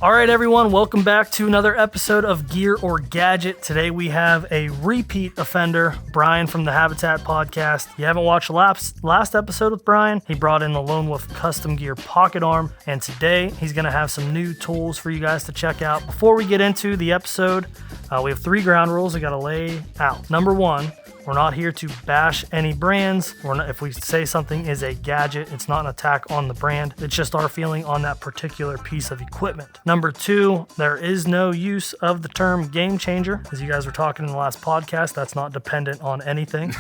All right, everyone, welcome back to another episode of Gear or Gadget. Today we have a repeat offender, Brian from the Habitat podcast. If you haven't watched last episode with Brian, he brought in the Lone Wolf Custom Gear Pocket Arm, and today he's going to have some new tools for you guys to check out. Before we get into the episode, we have 3 ground rules we got to lay out. Number 1, we're not here to bash any brands. If we say something is a gadget, it's not an attack on the brand. It's just our feeling on that particular piece of equipment. Number 2, there is no use of the term game changer. As you guys were talking in the last podcast, that's not dependent on anything.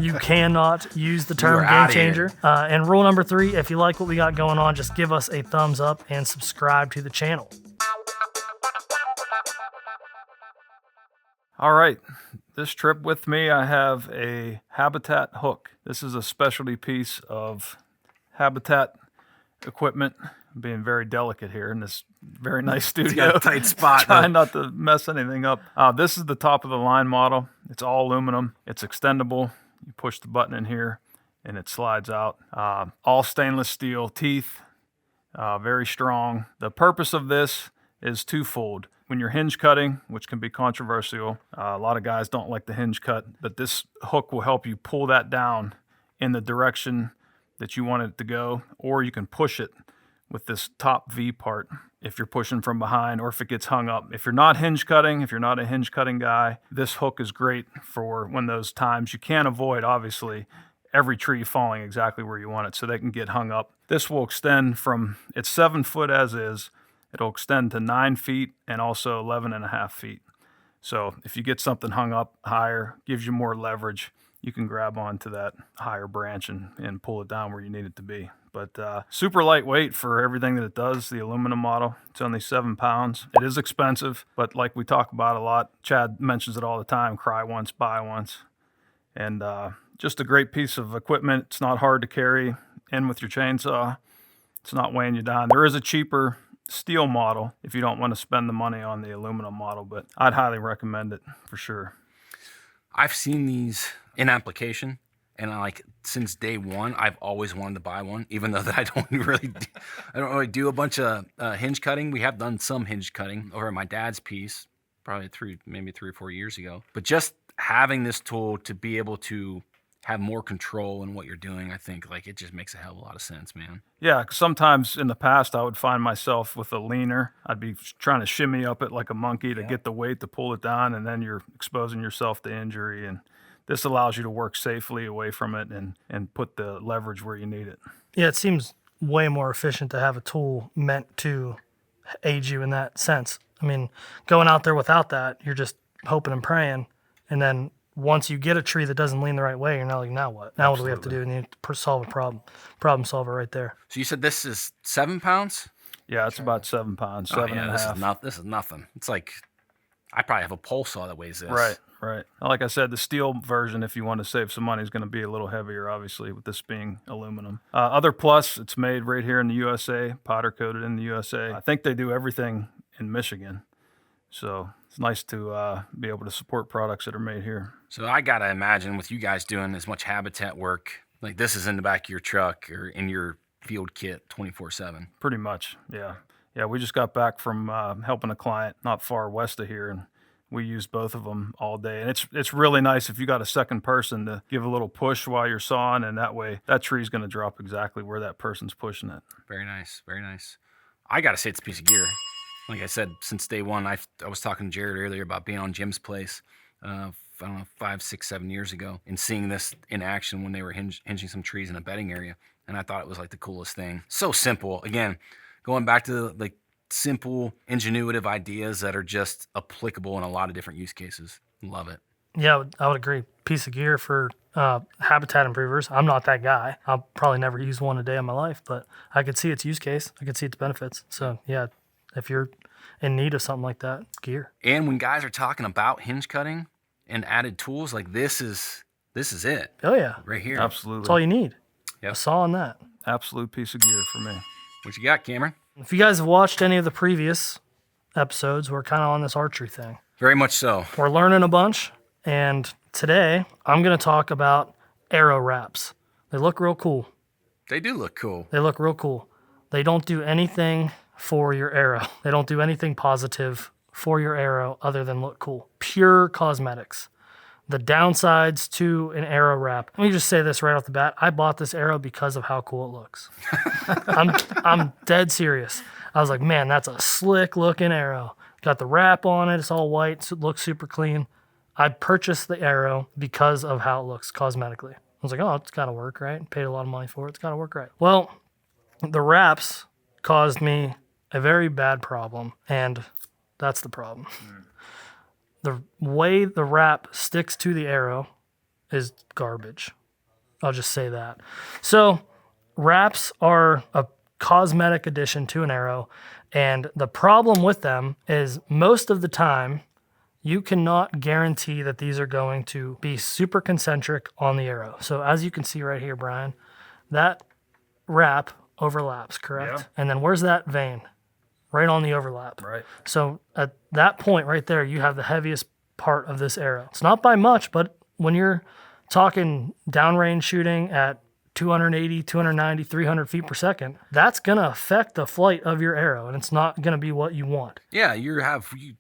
You cannot use the term game changer. And rule number 3, if you like what we got going on, just give us a thumbs up and subscribe to the channel. All right, this trip with me, I have a Habitat hook. This is a specialty piece of Habitat equipment. I'm being very delicate here in this very nice studio. It's got a tight spot. Trying not to mess anything up. This is the top of the line model. It's all aluminum. It's extendable. You push the button in here and it slides out. All stainless steel teeth, very strong. The purpose of this is twofold. When you're hinge cutting, which can be controversial, a lot of guys don't like the hinge cut, but this hook will help you pull that down in the direction that you want it to go, or you can push it with this top V part if you're pushing from behind or if it gets hung up. If you're not hinge cutting, if you're not a hinge cutting guy, this hook is great for when those times you can't avoid, obviously, every tree falling exactly where you want it so they can get hung up. This will extend from, it's 7 foot as is, it'll extend to 9 feet and also 11.5 feet. So if you get something hung up higher, gives you more leverage, you can grab onto that higher branch and pull it down where you need it to be. But super lightweight for everything that it does, the aluminum model. It's only 7 pounds. It is expensive, but like we talk about a lot, Chad mentions it all the time, cry once, buy once. And just a great piece of equipment. It's not hard to carry in with your chainsaw. It's not weighing you down. There is a cheaper steel model if you don't want to spend the money on the aluminum model, but I'd highly recommend it for sure. I've seen these in application, and since day one, I've always wanted to buy one, even though that I don't really do a bunch of hinge cutting. We have done some hinge cutting over at my dad's piece, probably maybe 3 or 4 years ago. But just having this tool to be able to have more control in what you're doing, I think it just makes a hell of a lot of sense, man. Yeah, 'cause sometimes in the past I would find myself with a leaner. I'd be trying to shimmy up it like a monkey to get the weight to pull it down, and then you're exposing yourself to injury. And this allows you to work safely away from it and put the leverage where you need it. Yeah, it seems way more efficient to have a tool meant to aid you in that sense. I mean, going out there without that, you're just hoping and praying, and then once you get a tree that doesn't lean the right way, you're not like, now what? Now What do we have to do? And you need to solve a problem. Problem solver right there. So you said this is 7 pounds? Yeah, it's about 7 pounds, 7.5. This is nothing. It's like I probably have a pole saw that weighs this. Right. Like I said, the steel version, if you want to save some money, is going to be a little heavier, obviously, with this being aluminum. Other plus, it's made right here in the USA, powder coated in the USA. I think they do everything in Michigan. So it's nice to be able to support products that are made here. So I got to imagine with you guys doing as much Habitat work, like this is in the back of your truck or in your field kit 24/7. Pretty much, yeah. Yeah, we just got back from helping a client not far west of here, and we used both of them all day. And it's really nice if you got a second person to give a little push while you're sawing, and that way that tree's going to drop exactly where that person's pushing it. Very nice, very nice. I got to say it's a piece of gear. Like I said, since day one, I was talking to Jared earlier about being on Jim's place, I don't know, 5, 6, 7 years ago, and seeing this in action when they were hinging some trees in a bedding area. And I thought it was like the coolest thing. So simple. Again, going back to like simple, ingenuitive ideas that are just applicable in a lot of different use cases. Love it. Yeah, I would agree. Piece of gear for habitat improvers. I'm not that guy. I'll probably never use one a day in my life, but I could see its use case. I could see its benefits. So yeah, if you're in need of something like that, gear. And when guys are talking about hinge cutting and added tools, like this is it. Oh yeah, right here. Absolutely. That's all you need. Yep. A saw on that. Absolute piece of gear for me. What you got, Cameron? If you guys have watched any of the previous episodes, we're kind of on this archery thing. Very much so. We're learning a bunch, and today I'm going to talk about Aero Wraps. They look real cool. They do look cool. They look real cool. They don't do anything for your arrow. They don't do anything positive for your arrow other than look cool. Pure cosmetics. The downsides to an arrow wrap. Let me just say this right off the bat. I bought this arrow because of how cool it looks. I'm dead serious. I was like, man, that's a slick looking arrow. Got the wrap on it. It's all white. So it looks super clean. I purchased the arrow because of how it looks cosmetically. I was like, oh, it's got to work, right? Paid a lot of money for it. It's got to work right. Well, the wraps caused me a very bad problem, and that's the problem. The way the wrap sticks to the arrow is garbage. I'll just say that. So wraps are a cosmetic addition to an arrow, and the problem with them is most of the time you cannot guarantee that these are going to be super concentric on the arrow. So as you can see right here, Brian, that wrap overlaps, correct? Yeah. And then where's that vein? Right on the overlap. Right. So at that point right there, you have the heaviest part of this arrow. It's not by much, but when you're talking downrange shooting at 280, 290, 300 feet per second, that's going to affect the flight of your arrow, and it's not going to be what you want. Yeah, you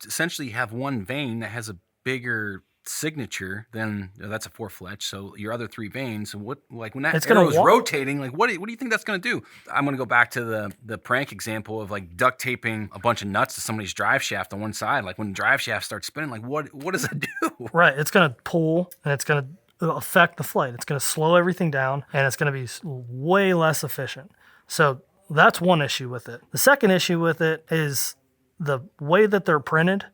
essentially have one vein that has a bigger signature than that's a 4-fletch. So your other 3 veins, when that arrow is rotating, what do you think that's going to do? I'm going to go back to the prank example of like duct taping a bunch of nuts to somebody's drive shaft on one side. Like when the drive shaft starts spinning, like what does it do? Right, it's going to pull and it's going to affect the flight. It's going to slow everything down and it's going to be way less efficient. So that's one issue with it. The second issue with it is the way that they're printed.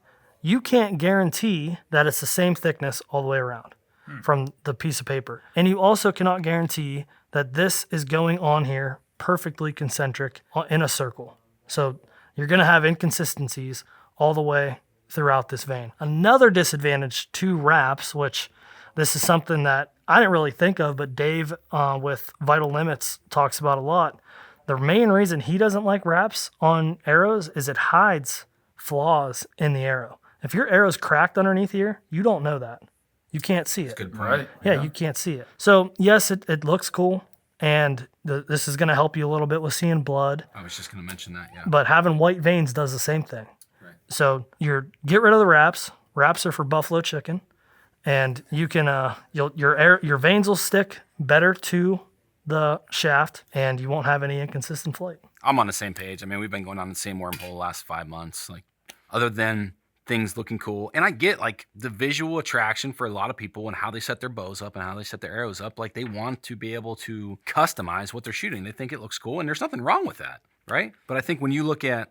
You can't guarantee that it's the same thickness all the way around from the piece of paper. And you also cannot guarantee that this is going on here perfectly concentric in a circle. So you're going to have inconsistencies all the way throughout this vein. Another disadvantage to wraps, which this is something that I didn't really think of, but Dave with Vital Limits talks about a lot. The main reason he doesn't like wraps on arrows is it hides flaws in the arrow. If your arrow's cracked underneath here, you don't know that. You can't see it. Good point. Right. Yeah, you can't see it. So yes, it looks cool, and this is going to help you a little bit with seeing blood. I was just going to mention that, yeah. But having white veins does the same thing. Right. So get rid of the wraps. Wraps are for buffalo chicken, and you can your veins will stick better to the shaft, and you won't have any inconsistent flight. I'm on the same page. I mean, we've been going on the same wormhole the last 5 months. Like, other than things looking cool, and I get like the visual attraction for a lot of people and how they set their bows up and how they set their arrows up. Like they want to be able to customize what they're shooting. They think it looks cool, and there's nothing wrong with that, right? But I think when you look at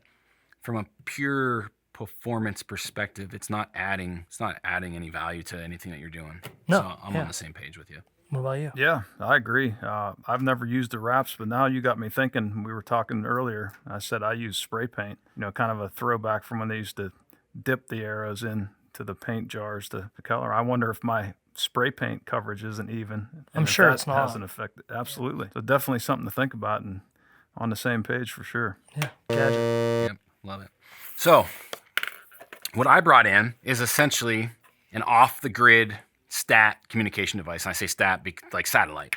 from a pure performance perspective, it's not adding any value to anything that you're doing. No, so I'm on the same page with you. What about you? Yeah, I agree. I've never used the wraps, but now you got me thinking. We were talking earlier. I said I use spray paint, kind of a throwback from when they used to dip the arrows into the paint jars to color. I wonder if my spray paint coverage isn't even. I'm sure it's not. Has an effect. Absolutely. So definitely something to think about, and on the same page for sure. Yeah, Gadget. Yep, love it. So what I brought in is essentially an off-the-grid stat communication device. And I say stat like satellite.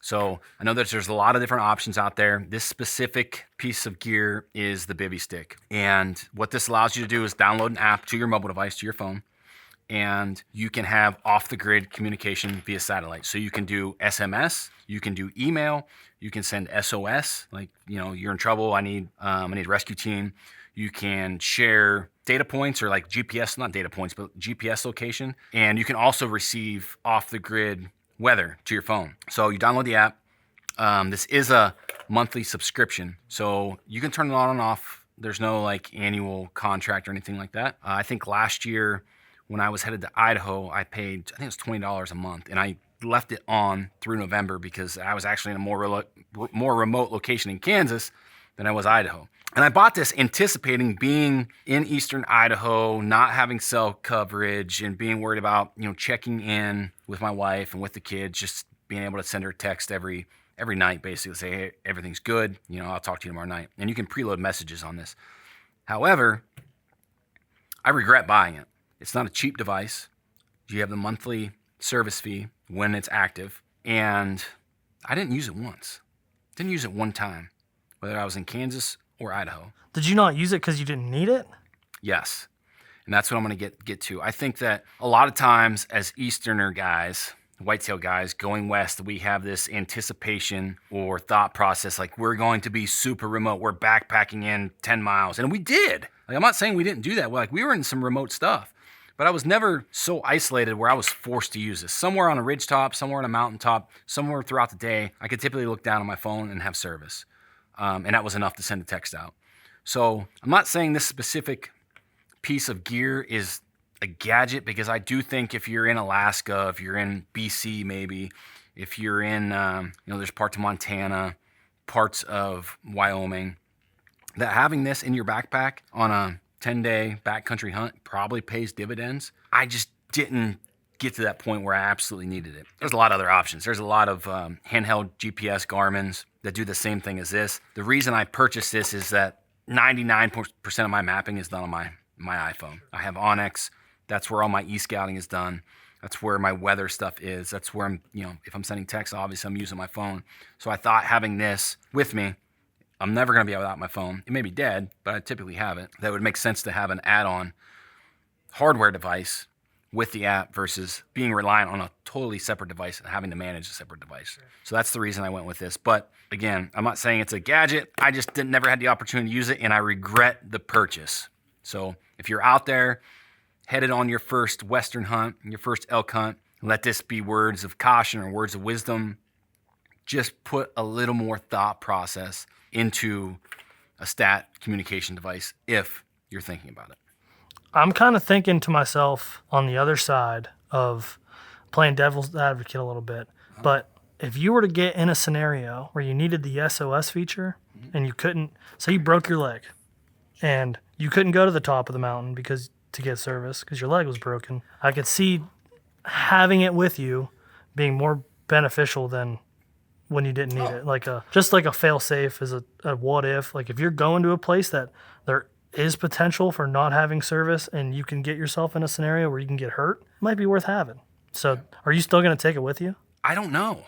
So I know that there's a lot of different options out there. This specific piece of gear is the Bivy Stick. And what this allows you to do is download an app to your mobile device, to your phone, and you can have off-the-grid communication via satellite. So you can do SMS, you can do email, you can send SOS, like, you're in trouble, I need a rescue team. You can share data points or like GPS, not data points, but GPS location. And you can also receive off-the-grid weather to your phone. So you download the app. This is a monthly subscription, so you can turn it on and off. There's no like annual contract or anything like that. I think last year when I was headed to Idaho, I paid, I think it was $20 a month, and I left it on through November because I was actually in a more remote location in Kansas than I was Idaho. And I bought this anticipating being in eastern Idaho, not having cell coverage, and being worried about, checking in with my wife and with the kids, just being able to send her a text every night, basically say, hey, everything's good. I'll talk to you tomorrow night. And you can preload messages on this. However, I regret buying it. It's not a cheap device. You have the monthly service fee when it's active. And I didn't use it once. Didn't use it one time. Whether I was in Kansas or Idaho. Did you not use it because you didn't need it? Yes. And that's what I'm going to get to. I think that a lot of times as Easterner guys, whitetail guys going west, we have this anticipation or thought process like we're going to be super remote. We're backpacking in 10 miles. And we did. Like, I'm not saying we didn't do that. Like, we were in some remote stuff. But I was never so isolated where I was forced to use this. Somewhere on a ridgetop, somewhere on a mountaintop, somewhere throughout the day, I could typically look down on my phone and have service. And that was enough to send a text out. So I'm not saying this specific piece of gear is a gadget, because I do think if you're in Alaska, if you're in BC maybe, if you're in, there's parts of Montana, parts of Wyoming, that having this in your backpack on a 10-day backcountry hunt probably pays dividends. I just didn't get to that point where I absolutely needed it. There's a lot of other options. There's a lot of handheld GPS Garmin's that do the same thing as this. The reason I purchased this is that 99% of my mapping is done on my iPhone. I have Onyx. That's where all my e-scouting is done. That's where my weather stuff is. That's where I'm, if I'm sending texts, obviously I'm using my phone. So I thought having this with me, I'm never going to be without my phone. It may be dead, but I typically have it. That would make sense to have an add-on hardware device with the app versus being reliant on a totally separate device and having to manage a separate device. So that's the reason I went with this. But again, I'm not saying it's a gadget. I just never had the opportunity to use it, and I regret the purchase. So if you're out there headed on your first Western hunt, your first elk hunt, let this be words of caution or words of wisdom. Just put a little more thought process into a stat communication device if you're thinking about it. I'm kind of thinking to myself on the other side of playing devil's advocate a little bit. But if you were to get in a scenario where you needed the SOS feature and you couldn't, say you broke your leg and you couldn't go to the top of the mountain to get service because your leg was broken, I could see having it with you being more beneficial than when you didn't need it. Just like a fail safe is a what if. Like if you're going to a place that there is potential for not having service and you can get yourself in a scenario where you can get hurt, it might be worth having. So are you still going to take it with you? I don't know.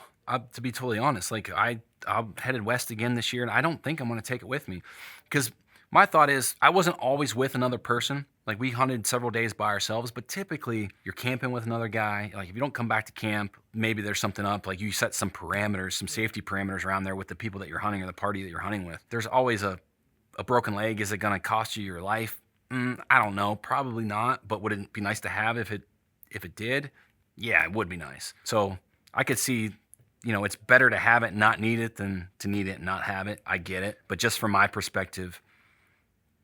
To be totally honest, I'm headed west again this year, and I don't think I'm going to take it with me, because my thought is I wasn't always with another person. Like, we hunted several days by ourselves, but typically you're camping with another guy. Like, if you don't come back to camp, maybe there's something up. Like, you set some parameters, some safety parameters around there with the people that you're hunting or the party that you're hunting with. There's always a broken leg. Is it going to cost you your life? I don't know. Probably not. But would it be nice to have if it did? Yeah, it would be nice. So I could see, it's better to have it and not need it than to need it and not have it. I get it. But just from my perspective,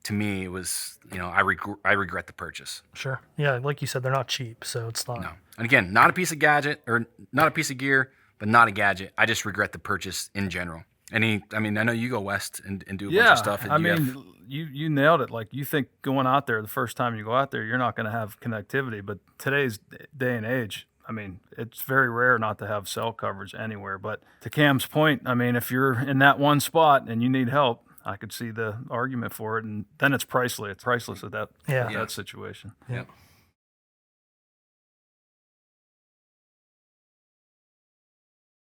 to me, it was, I regret the purchase. Sure. Yeah, like you said, they're not cheap, so it's not. No. And again, not a piece of gadget, or not a piece of gear, but not a gadget. I just regret the purchase in general. I know you go west and do a bunch of stuff. And you nailed it. Like, you think going out there, the first time you go out there, you're not going to have connectivity. But today's day and age, it's very rare not to have cell coverage anywhere. But to Cam's point, if you're in that one spot and you need help, I could see the argument for it, and then it's priceless. It's priceless at that situation. Yeah.